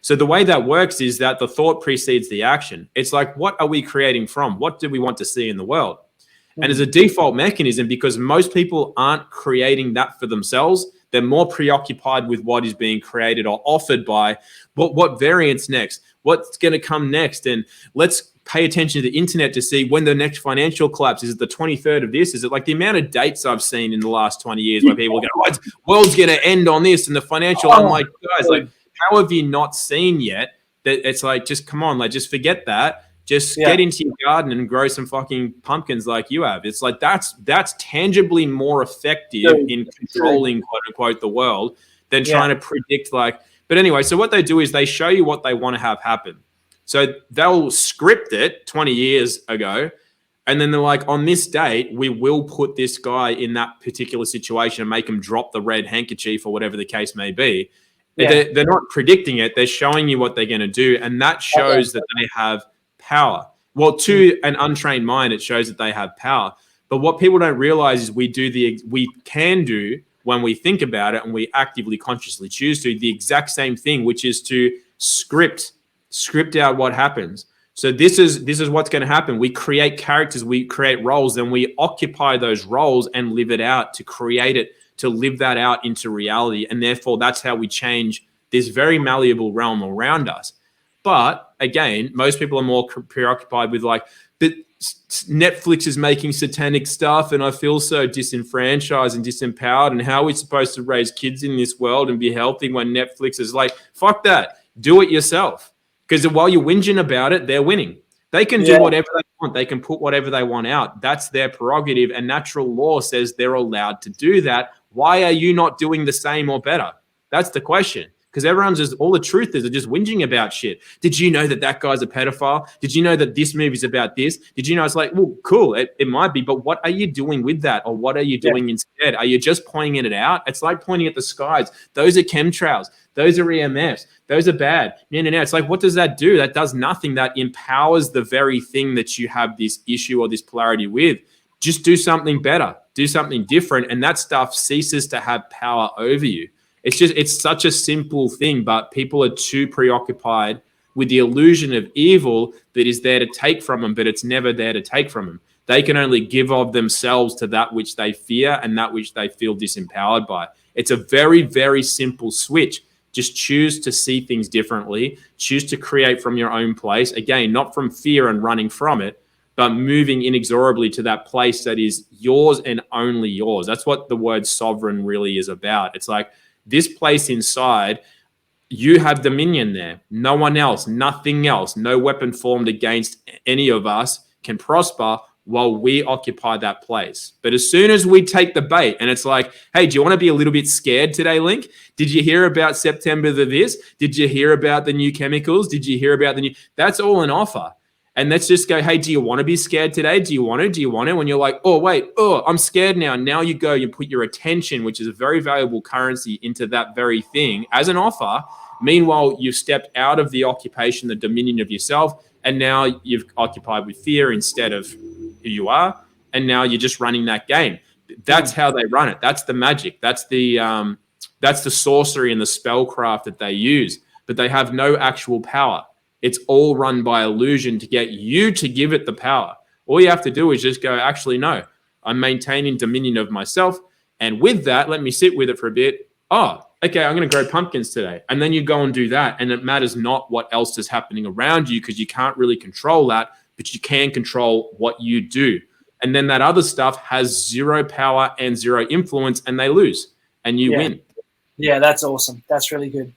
So the way that works is that the thought precedes the action. It's like, what are we creating from? What do we want to see in the world? Mm-hmm. And as a default mechanism, because most people aren't creating that for themselves, they're more preoccupied with what is being created or offered by what variant's next, what's going to come next. And let's pay attention to the internet to see when the next financial collapse is. It the 23rd of this? Is it like the amount of dates I've seen in the last 20 years where people go, the world's going to end on this and the financial. I'm like, guys, like, how have you not seen yet that it's like, just come on, like, just forget that. Just get into your garden and grow some fucking pumpkins like you have. It's like that's tangibly more effective in controlling, quote unquote, the world than trying to predict like. But anyway, so what they do is they show you what they want to have happen. So they'll script it 20 years ago, and then they're like, on this date, we will put this guy in that particular situation and make him drop the red handkerchief or whatever the case may be. Yeah. They're not predicting it. They're showing you what they're going to do, and that shows that they have power. Well, to an untrained mind, it shows that they have power. But what people don't realize is we can do, when we think about it and we actively, consciously choose to, the exact same thing, which is to script out what happens. So this is what's going to happen. We create characters, we create roles, then we occupy those roles and live it out, to create it, to live that out into reality. And therefore, that's how we change this very malleable realm around us. But again, most people are more preoccupied with like, but Netflix is making satanic stuff and I feel so disenfranchised and disempowered. And how are we supposed to raise kids in this world and be healthy when Netflix is like, fuck that, do it yourself. Because while you're whinging about it, they're winning. They can do whatever they want. They can put whatever they want out. That's their prerogative. And natural law says they're allowed to do that. Why are you not doing the same or better? That's the question. Because everyone's just, all the truth is, they're just whinging about shit. Did you know that guy's a pedophile? Did you know that this movie's about this? Did you know? It's like, well, cool, it might be, but what are you doing with that? Or what are you doing instead? Are you just pointing it out? It's like pointing at the skies. Those are chemtrails. Those are EMFs. Those are bad. No. It's like, what does that do? That does nothing. That empowers the very thing that you have this issue or this polarity with. Just do something better. Do something different. And that stuff ceases to have power over you. It's such a simple thing, but people are too preoccupied with the illusion of evil that is there to take from them, but it's never there to take from them. They can only give of themselves to that which they fear and that which they feel disempowered by. It's a very, very simple switch. Just choose to see things differently. Choose to create from your own place. Again, not from fear and running from it, but moving inexorably to that place that is yours and only yours. That's what the word sovereign really is about. It's like, this place inside, you have dominion there. No one else, nothing else, no weapon formed against any of us can prosper while we occupy that place. But as soon as we take the bait and it's like, hey, do you want to be a little bit scared today, Link? Did you hear about September the this? Did you hear about the new chemicals? Did you hear about the new? That's all an offer. And let's just go, hey, do you want to be scared today? Do you want to? Do you want it? When you're like, oh, wait, I'm scared now. Now you go, you put your attention, which is a very valuable currency, into that very thing as an offer. Meanwhile, you've stepped out of the occupation, the dominion of yourself, and now you've occupied with fear instead of who you are. and now you're just running that game. That's how they run it. That's the magic. That's the sorcery and the spellcraft that they use. But they have no actual power. It's all run by illusion to get you to give it the power. All you have to do is just go, actually, no, I'm maintaining dominion of myself. And with that, let me sit with it for a bit. Oh, okay, I'm going to grow pumpkins today. And then you go and do that. And it matters not what else is happening around you, because you can't really control that, but you can control what you do. And then that other stuff has zero power and zero influence, and they lose, and you win. Yeah, that's awesome. That's really good.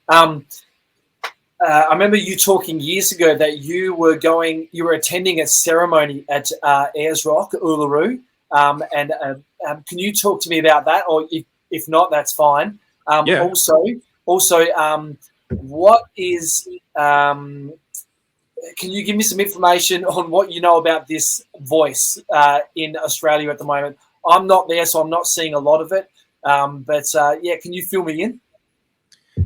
I remember you talking years ago that you were attending a ceremony at Ayers Rock, Uluru. Can you talk to me about that? Or if not, that's fine. Also, what is, can you give me some information on what you know about this voice in Australia at the moment? I'm not there, so I'm not seeing a lot of it. Can you fill me in?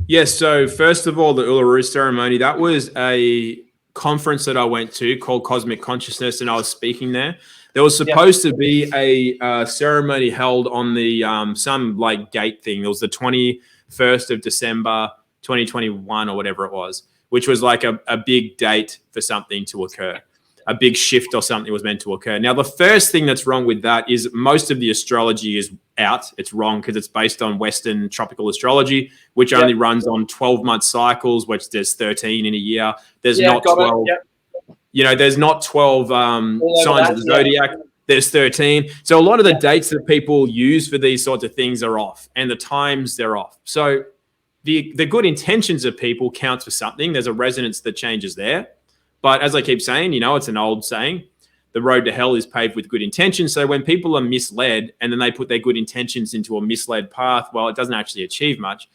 Yes. So first of all, the Uluru ceremony, that was a conference that I went to called Cosmic Consciousness, and I was speaking there. There was supposed to be a ceremony held on the some like gate thing. It was the 21st of December, 2021 or whatever it was, which was like a big date for something to occur. A big shift or something was meant to occur. Now, the first thing that's wrong with that is most of the astrology is out. It's wrong because it's based on Western tropical astrology, which only runs on 12-month cycles, which there's 13 in a year. There's not 12. There's not 12 signs of the zodiac. There's 13. So a lot of the dates that people use for these sorts of things are off, and the times they're off. So the good intentions of people counts for something. There's a resonance that changes there. But as I keep saying, it's an old saying, the road to hell is paved with good intentions. So when people are misled and then they put their good intentions into a misled path, well, it doesn't actually achieve much.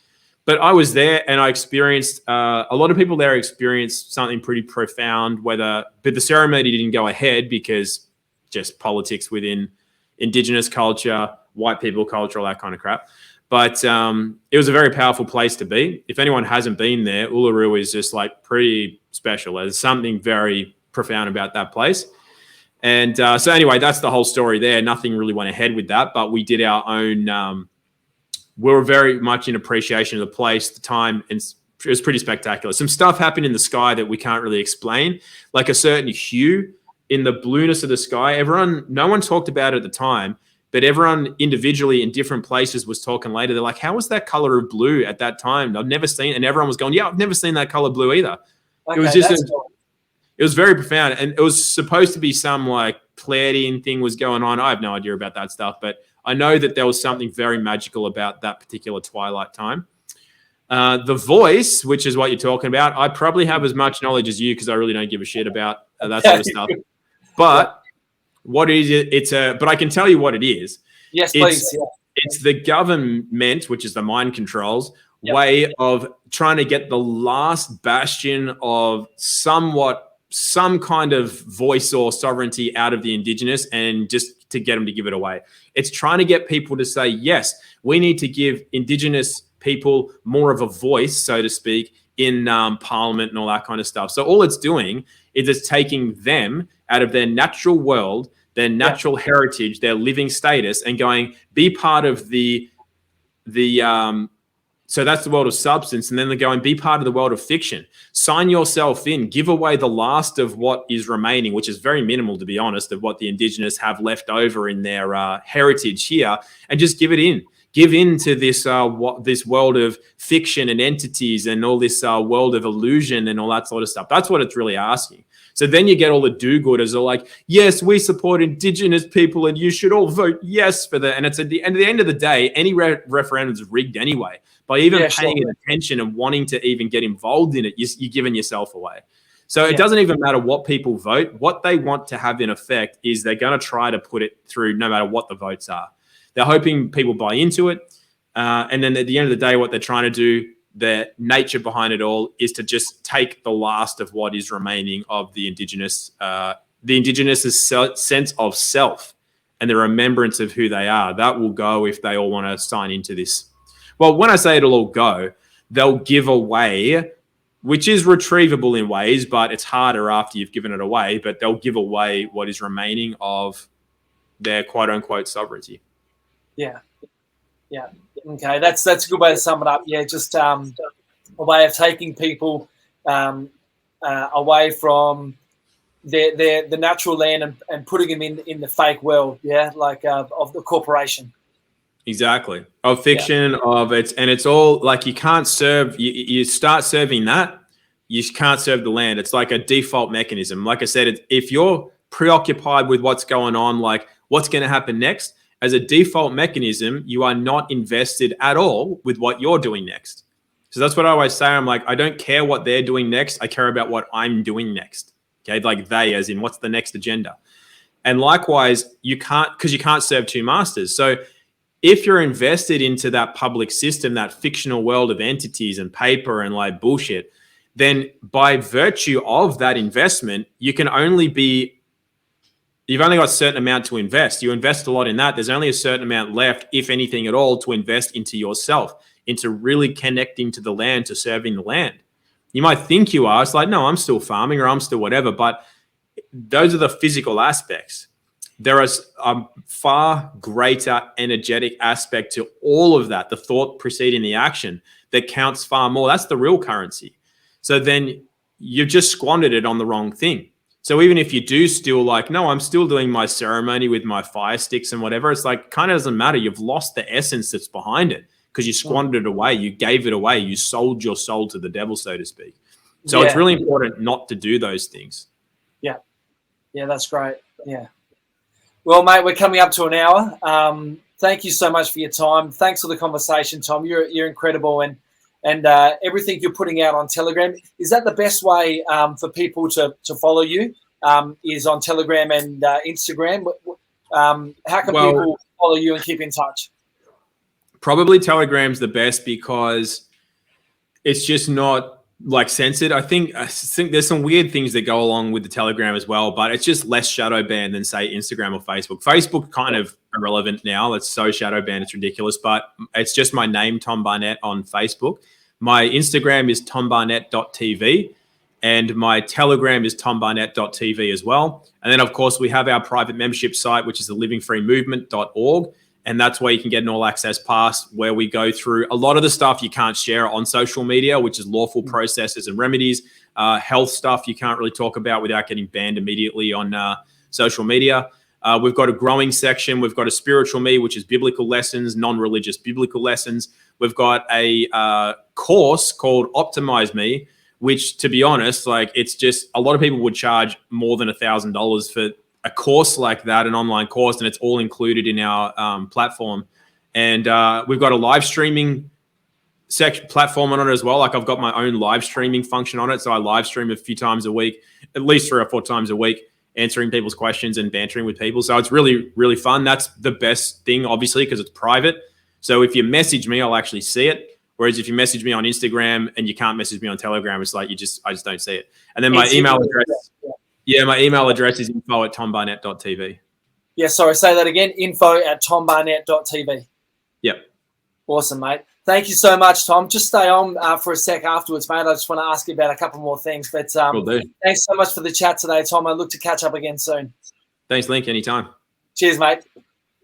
But I was there and I experienced, a lot of people there experienced something pretty profound, but the ceremony didn't go ahead because just politics within Indigenous culture, white people culture, all that kind of crap. But it was a very powerful place to be. If anyone hasn't been there, Uluru is just like pretty special. There's something very profound about that place. And so anyway, that's the whole story there. Nothing really went ahead with that, but we did our own. We were very much in appreciation of the place, the time, and it was pretty spectacular. Some stuff happened in the sky that we can't really explain, like a certain hue in the blueness of the sky. No one talked about it at the time, but everyone individually in different places was talking later. They're like, how was that color of blue at that time? I've never seen it. And everyone was going, yeah, I've never seen that color blue either. Okay, it was just, it was very profound. And it was supposed to be some like Pleiadian thing was going on. I have no idea about that stuff, but I know that there was something very magical about that particular twilight time. The voice, which is what you're talking about, I probably have as much knowledge as you because I really don't give a shit about that sort of stuff. But what is it? But I can tell you what it is. Yes, please. It's the government, which is the mind controls, way of trying to get the last bastion of some kind of voice or sovereignty out of the Indigenous, and just to get them to give it away. It's trying to get people to say, yes, we need to give Indigenous people more of a voice, so to speak, in Parliament and all that kind of stuff. So all it's doing is it's taking them out of their natural world, their natural heritage, their living status, and going, be part of the so that's the world of substance. And then they're going, be part of the world of fiction. Sign yourself in, give away the last of what is remaining, which is very minimal, to be honest, of what the Indigenous have left over in their heritage here, and just give it in. Give in to this this world of fiction and entities and all this world of illusion and all that sort of stuff. That's what it's really asking. So then you get all the do-gooders are like, yes, we support Indigenous people and you should all vote yes for that. And it's at the end of the day, any referendum is rigged anyway. By even paying attention and wanting to even get involved in it, you're giving yourself away. So it doesn't even matter what people vote. What they want to have in effect is they're going to try to put it through no matter what the votes are. They're hoping people buy into it. And then at the end of the day, what they're trying to do, the nature behind it all, is to just take the last of what is remaining of the Indigenous, sense of self and the remembrance of who they are. That will go if they all want to sign into this. Well, when I say it'll all go, they'll give away, which is retrievable in ways, but it's harder after you've given it away, but they'll give away what is remaining of their quote unquote sovereignty. Yeah. Yeah. Okay. That's a good way to sum it up. Yeah. Just a way of taking people away from the natural land and putting them in the fake world. Yeah. Like of the corporation. Exactly. Of fiction, of it. And it's all like you can't serve, you start serving that, you can't serve the land. It's like a default mechanism. Like I said, if you're preoccupied with what's going on, like what's going to happen next, as a default mechanism, you are not invested at all with what you're doing next. So that's what I always say. I'm like, I don't care what they're doing next. I care about what I'm doing next. Okay. Like they, as in what's the next agenda. And likewise, you can't serve two masters. So if you're invested into that public system, that fictional world of entities and paper and like bullshit, then by virtue of that investment, you've only got a certain amount to invest. You invest a lot in that. There's only a certain amount left, if anything at all, to invest into yourself, into really connecting to the land, to serving the land. You might think you are. It's like, no, I'm still farming or I'm still whatever. But those are the physical aspects. There is a far greater energetic aspect to all of that, the thought preceding the action, that counts far more. That's the real currency. So then you've just squandered it on the wrong thing. So even if you do still like, no, I'm still doing my ceremony with my fire sticks and whatever, it's like kind of doesn't matter. You've lost the essence that's behind it because you squandered it away. You gave it away. You sold your soul to the devil, so to speak. So it's really important not to do those things. Yeah. Yeah, that's great. Yeah. Well, mate, we're coming up to an hour. Thank you so much for your time. Thanks for the conversation, Tom. You're incredible, and everything you're putting out on Telegram, is that the best way for people to follow you? Is on Telegram and Instagram? How can people follow you and keep in touch? Probably Telegram's the best because it's just not like censored. I think there's some weird things that go along with the Telegram as well, but it's just less shadow banned than say Instagram or Facebook. Facebook kind of irrelevant now. It's so shadow banned, it's ridiculous, but it's just my name, Tom Barnett, on Facebook. My Instagram is tombarnett.tv and my Telegram is tombarnett.tv as well. And then of course we have our private membership site, which is the livingfreemovement.org. And that's where you can get an all-access pass where we go through a lot of the stuff you can't share on social media, which is lawful processes and remedies, health stuff you can't really talk about without getting banned immediately on social media. We've got a growing section. We've got a spiritual me, which is biblical lessons, non-religious biblical lessons. We've got a course called Optimize Me, which, to be honest, like it's just a lot of people would charge more than $1,000 for a course like that, an online course, and it's all included in our platform. And we've got a live streaming platform on it as well. Like I've got my own live streaming function on it. So I live stream a few times a week, at least 3 or 4 times a week, answering people's questions and bantering with people. So it's really, really fun. That's the best thing, obviously, because it's private. So if you message me, I'll actually see it. Whereas if you message me on Instagram and you can't message me on Telegram, it's like I just don't see it. And then my email address. Yeah, my email address is info@tombarnett.tv. Yeah, sorry, say that again. info@tombarnett.tv. Yep. Awesome, mate. Thank you so much, Tom. Just stay on for a sec afterwards, mate. I just want to ask you about a couple more things. But thanks so much for the chat today, Tom. I look to catch up again soon. Thanks, Link. Anytime. Cheers, mate.